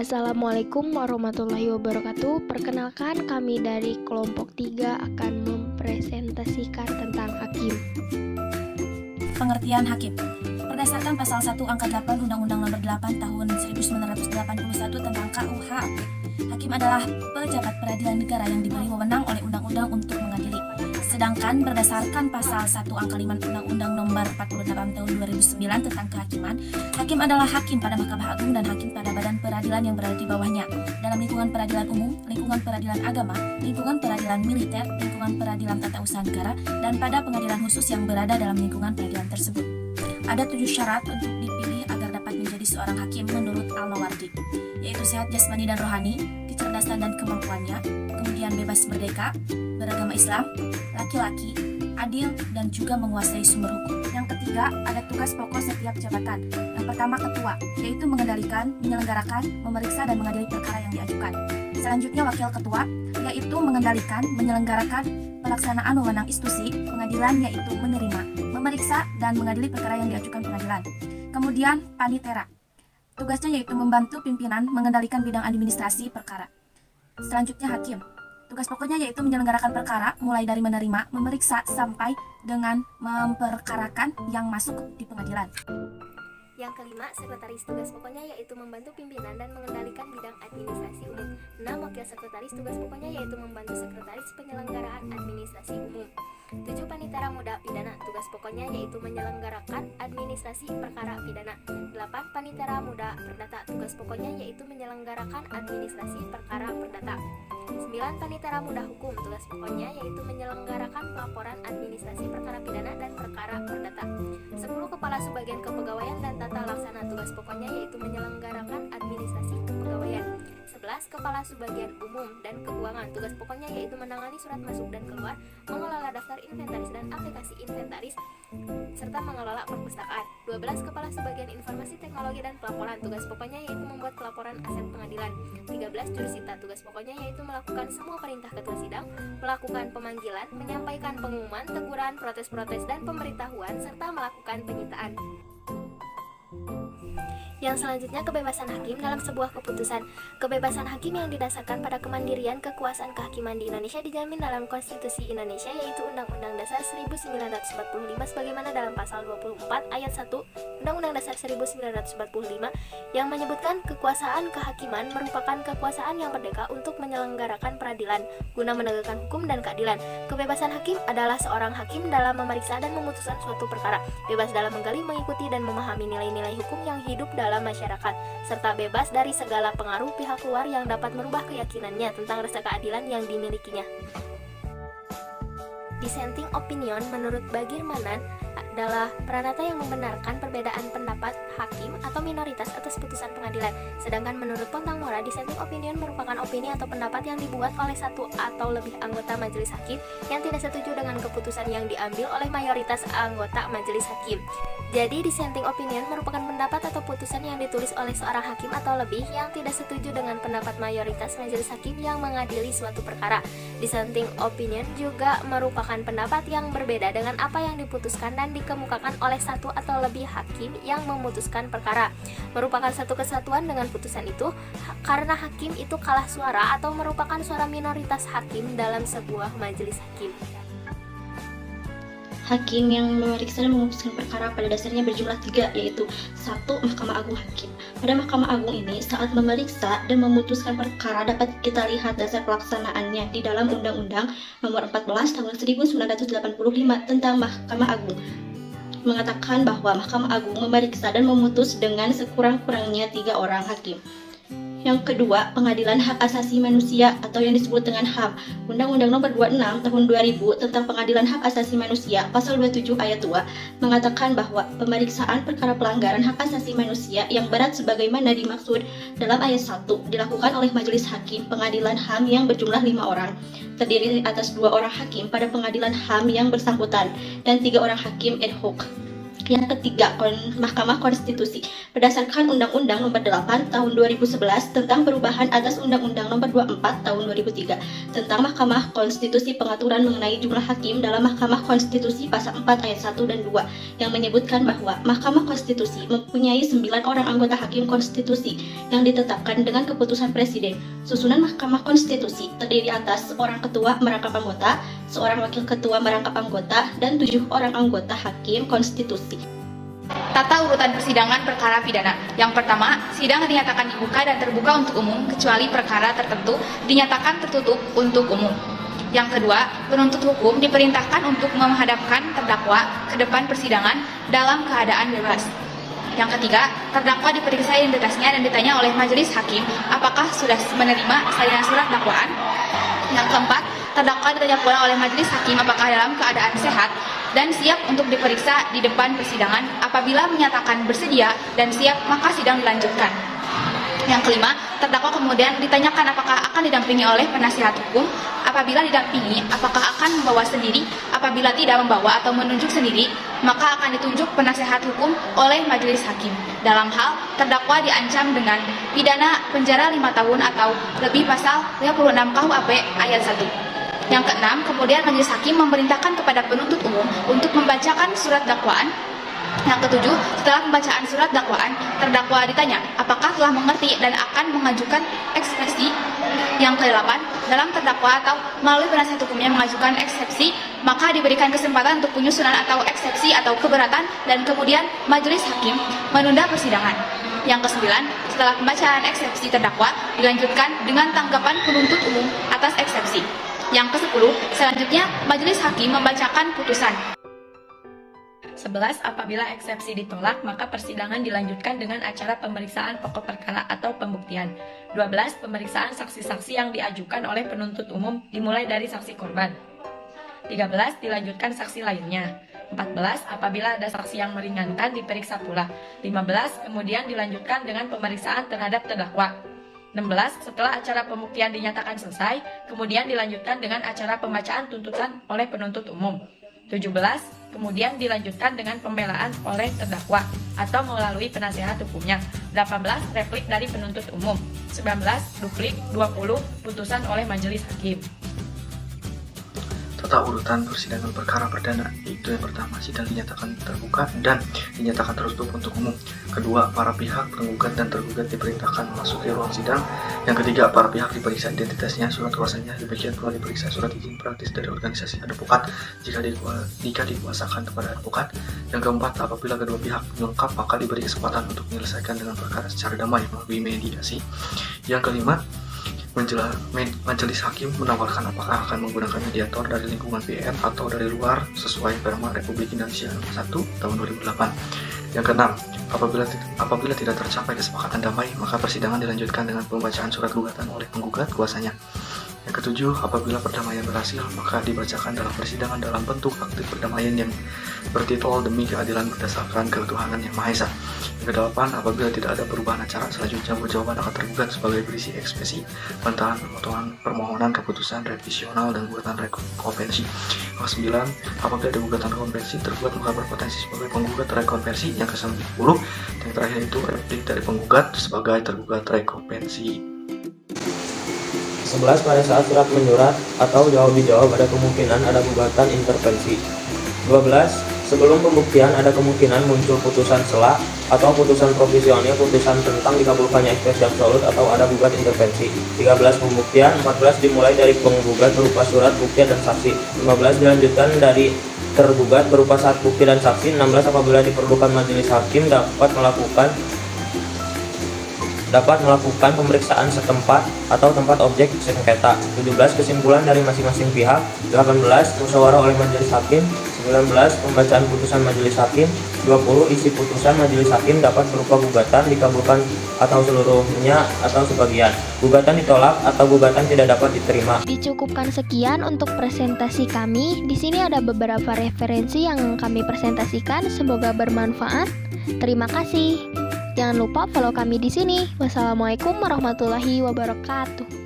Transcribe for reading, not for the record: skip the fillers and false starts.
Assalamualaikum warahmatullahi wabarakatuh. Perkenalkan, kami dari kelompok 3 akan mempresentasikan tentang hakim. Pengertian hakim. Berdasarkan pasal 1 angka 8 Undang-Undang Nomor 8 Tahun 1981 tentang KUHP, hakim adalah pejabat peradilan negara yang diberi wewenang oleh undang-undang untuk mengadili. Sedangkan berdasarkan pasal 1 angka 5 Undang-Undang Nomor 48 Tahun 2009 tentang kehakiman, hakim adalah hakim pada Mahkamah Agung dan hakim pada badan peradilan yang berada di bawahnya dalam lingkungan peradilan umum, lingkungan peradilan agama, lingkungan peradilan militer, lingkungan peradilan tata usaha negara, dan pada pengadilan khusus yang berada dalam lingkungan peradilan tersebut. Ada 7 syarat untuk dipilih agar dapat menjadi seorang hakim menurut Al-Mawardi, yaitu sehat jasmani dan rohani, kecerdasan dan kemampuannya, kemudian bebas merdeka, beragama Islam, laki-laki, adil, dan juga menguasai sumber hukum. Yang ketiga, ada tugas pokok setiap jabatan. Yang pertama, ketua, yaitu mengendalikan, menyelenggarakan, memeriksa, dan mengadili perkara yang diajukan. Selanjutnya, wakil ketua, yaitu mengendalikan, menyelenggarakan pelaksanaan wewenang institusi pengadilan, yaitu menerima, memeriksa, dan mengadili perkara yang diajukan pengadilan. Kemudian, panitera, tugasnya yaitu membantu pimpinan mengendalikan bidang administrasi perkara. Selanjutnya, hakim, tugas pokoknya yaitu menyelenggarakan perkara mulai dari menerima, memeriksa, sampai dengan memperkarakan yang masuk di pengadilan. Yang kelima, sekretaris, tugas pokoknya yaitu membantu pimpinan dan mengendalikan bidang administrasi umum. 6. Wakil sekretaris, tugas pokoknya yaitu membantu sekretaris penyelenggaraan administrasi umum. 7. Panitera muda pidana, tugas pokoknya yaitu menyelenggarakan administrasi perkara pidana. 8. Panitera muda perdata, tugas pokoknya yaitu menyelenggarakan administrasi perkara perdata. 9. Panitera muda hukum, tugas pokoknya yaitu menyelenggarakan pelaporan administrasi perkara pidana dan perkara perdata. 10. Kepala Subbagian Kepegawaian dan Tata Laksana, tugas pokoknya yaitu menyelenggarakan administrasi kepegawaian. 11. Kepala Subbagian Umum dan Keuangan, tugas pokoknya yaitu menangani surat masuk dan keluar, mengelola daftar inventaris dan aplikasi inventaris, serta mengelola perpustakaan. 12. Kepala Subbagian Informasi Teknologi dan Pelaporan, tugas pokoknya yaitu membuat pelaporan aset pengadilan. 13. Jurusita, tugas pokoknya yaitu melakukan semua perintah ketua sidang, melakukan pemanggilan, menyampaikan pengumuman, teguran, protes-protes, dan pemberitahuan, serta melakukan penyitaan. Yang selanjutnya, kebebasan hakim dalam sebuah keputusan. Kebebasan hakim yang didasarkan pada kemandirian kekuasaan kehakiman di Indonesia dijamin dalam Konstitusi Indonesia, yaitu Undang-Undang Dasar 1945 sebagaimana dalam pasal 24 ayat 1 Undang-Undang Dasar 1945 yang menyebutkan kekuasaan kehakiman merupakan kekuasaan yang merdeka untuk menyelenggarakan peradilan guna menegakkan hukum dan keadilan. Kebebasan hakim adalah seorang hakim dalam memeriksa dan memutuskan suatu perkara, bebas dalam menggali, mengikuti, dan memahami nilai-nilai hukum yang hidup dalam masyarakat, serta bebas dari segala pengaruh pihak luar yang dapat merubah keyakinannya tentang rasa keadilan yang dimilikinya. Dissenting opinion menurut Bagirmanan adalah pranata yang membenarkan perbedaan pendapat hakim atau minoritas atas putusan pengadilan. Sedangkan menurut Pontang-Mora, dissenting opinion merupakan opini atau pendapat yang dibuat oleh satu atau lebih anggota majelis hakim yang tidak setuju dengan keputusan yang diambil oleh mayoritas anggota majelis hakim. Jadi, dissenting opinion merupakan pendapat atau putusan yang ditulis oleh seorang hakim atau lebih yang tidak setuju dengan pendapat mayoritas majelis hakim yang mengadili suatu perkara. Dissenting opinion juga merupakan pendapat yang berbeda dengan apa yang diputuskan dan dikemukakan oleh satu atau lebih hakim yang memutuskan perkara. Merupakan satu kesatuan dengan putusan itu karena hakim itu kalah suara atau merupakan suara minoritas hakim dalam sebuah majelis hakim. Hakim yang memeriksa dan memutuskan perkara pada dasarnya berjumlah 3, yaitu 1. Mahkamah Agung Hakim. Pada Mahkamah Agung ini, saat memeriksa dan memutuskan perkara dapat kita lihat dasar pelaksanaannya di dalam Undang-Undang Nomor 14 Tahun 1985 tentang Mahkamah Agung. Mengatakan bahwa Mahkamah Agung memeriksa dan memutus dengan sekurang-kurangnya 3 orang hakim. Yang kedua, Pengadilan Hak Asasi Manusia atau yang disebut dengan HAM. Undang-Undang Nomor 26 Tahun 2000 tentang Pengadilan Hak Asasi Manusia pasal 27 ayat 2 mengatakan bahwa pemeriksaan perkara pelanggaran hak asasi manusia yang berat sebagaimana dimaksud dalam ayat 1 dilakukan oleh majelis hakim Pengadilan HAM yang berjumlah 5 orang, terdiri atas 2 orang hakim pada Pengadilan HAM yang bersangkutan dan 3 orang hakim ad hoc. Yang ketiga, Mahkamah Konstitusi. Berdasarkan Undang-Undang Nomor 8 Tahun 2011 tentang perubahan atas Undang-Undang Nomor 24 Tahun 2003 tentang Mahkamah Konstitusi, pengaturan mengenai jumlah hakim dalam Mahkamah Konstitusi pasal 4 ayat 1 dan 2 yang menyebutkan bahwa Mahkamah Konstitusi mempunyai 9 orang anggota hakim konstitusi yang ditetapkan dengan keputusan Presiden. Susunan Mahkamah Konstitusi terdiri atas seorang ketua merangkap anggota, seorang wakil ketua merangkap anggota, dan 7 orang anggota hakim konstitusi. Tata urutan persidangan perkara pidana. Yang pertama, sidang dinyatakan dibuka dan terbuka untuk umum kecuali perkara tertentu dinyatakan tertutup untuk umum. Yang kedua, penuntut hukum diperintahkan untuk menghadapkan terdakwa ke depan persidangan dalam keadaan bebas. Yang ketiga, terdakwa diperiksa identitasnya dan ditanya oleh majelis hakim apakah sudah menerima salinan surat dakwaan. Yang keempat, terdakwa ditanya pula oleh majelis hakim apakah dalam keadaan sehat dan siap untuk diperiksa di depan persidangan. Apabila menyatakan bersedia dan siap, maka sidang dilanjutkan. Yang kelima, terdakwa kemudian ditanyakan apakah akan didampingi oleh penasihat hukum. Apabila didampingi, apakah akan membawa sendiri. Apabila tidak membawa atau menunjuk sendiri, maka akan ditunjuk penasihat hukum oleh majelis hakim. Dalam hal terdakwa diancam dengan pidana penjara 5 tahun atau lebih pasal 56 KUHP ayat 1. Yang keenam, kemudian majelis hakim memerintahkan kepada penuntut umum untuk membacakan surat dakwaan. Yang ketujuh, setelah pembacaan surat dakwaan, terdakwa ditanya apakah telah mengerti dan akan mengajukan eksepsi. Yang kedelapan, dalam terdakwa atau melalui penasihat hukumnya mengajukan eksepsi, maka diberikan kesempatan untuk penyusunan atau eksepsi atau keberatan dan kemudian majelis hakim menunda persidangan. Yang kesembilan, setelah pembacaan eksepsi terdakwa, dilanjutkan dengan tanggapan penuntut umum atas eksepsi. Yang ke-10, selanjutnya majelis hakim membacakan putusan. 11. Apabila eksepsi ditolak, maka persidangan dilanjutkan dengan acara pemeriksaan pokok perkara atau pembuktian. 12. Pemeriksaan saksi-saksi yang diajukan oleh penuntut umum dimulai dari saksi korban. 13. Dilanjutkan saksi lainnya. 14. Apabila ada saksi yang meringankan, diperiksa pula. 15. Kemudian dilanjutkan dengan pemeriksaan terhadap terdakwa. 16. Setelah acara pembuktian dinyatakan selesai, kemudian dilanjutkan dengan acara pembacaan tuntutan oleh penuntut umum. 17. Kemudian dilanjutkan dengan pembelaan oleh terdakwa atau melalui penasihat hukumnya. 18. Replik dari penuntut umum. 19. Duplik. 20. Putusan oleh majelis hakim. Tata urutan persidangan perkara perdana, yaitu yang pertama, sidang dinyatakan terbuka dan dinyatakan tertutup untuk umum. Kedua, para pihak penggugat dan tergugat diperintahkan memasuki ruang sidang. Yang ketiga, para pihak diperiksa identitasnya, surat kuasanya, demikian pula diperiksa surat izin praktis dari organisasi advokat jika dikuasakan kepada advokat. Yang keempat, apabila kedua pihak lengkap, maka diberi kesempatan untuk menyelesaikan dengan perkara secara damai melalui mediasi. Yang kelima, majelis hakim menawarkan apakah akan menggunakan mediator dari lingkungan PM atau dari luar sesuai Perma Republik Indonesia Nomor 1 Tahun 2008. Yang keenam, apabila tidak tercapai kesepakatan damai, maka persidangan dilanjutkan dengan pembacaan surat gugatan oleh penggugat kuasanya. Yang ketujuh, apabila perdamaian berhasil, maka dibacakan dalam persidangan dalam bentuk akte perdamaian yang bertitul Demi Keadilan Berdasarkan Ketuhanan Yang Maha Esa. Yang kedelapan, apabila tidak ada perubahan acara, selanjutnya jawaban akan tergugat sebagai berisi ekspresi, bantahan, permohonan keputusan revisional dan gugatan rekonvensi. Yang kesembilan, apabila ada gugatan rekonvensi, tergugat maka berpotensi sebagai penggugat rekonvensi. Yang ke-10, yang terakhir itu replik dari penggugat sebagai tergugat rekonvensi. 11. Pada saat surat menyurat atau jawab-dijawab ada kemungkinan ada gugatan intervensi. 12. Sebelum pembuktian ada kemungkinan muncul putusan sela atau putusan provisional, putusan tentang dikabulkannya ekspresi absolut atau ada gugat intervensi. 13. Pembuktian. 14. Dimulai dari penggugat berupa surat bukti dan saksi. 15. Dilanjutkan dari tergugat berupa saat bukti dan saksi. 16. Apabila diperlukan majelis hakim dapat melakukan pemeriksaan setempat atau tempat objek sengketa. 17. Kesimpulan dari masing-masing pihak. 18. Musyawarah oleh majelis hakim. 19. Pembacaan putusan majelis hakim. 20. Isi putusan majelis hakim dapat berupa gugatan dikabulkan atau seluruhnya atau sebagian. Gugatan ditolak atau gugatan tidak dapat diterima. Dicukupkan sekian untuk presentasi kami. Di sini ada beberapa referensi yang kami presentasikan. Semoga bermanfaat. Terima kasih. Jangan lupa follow kami di sini. Wassalamualaikum warahmatullahi wabarakatuh.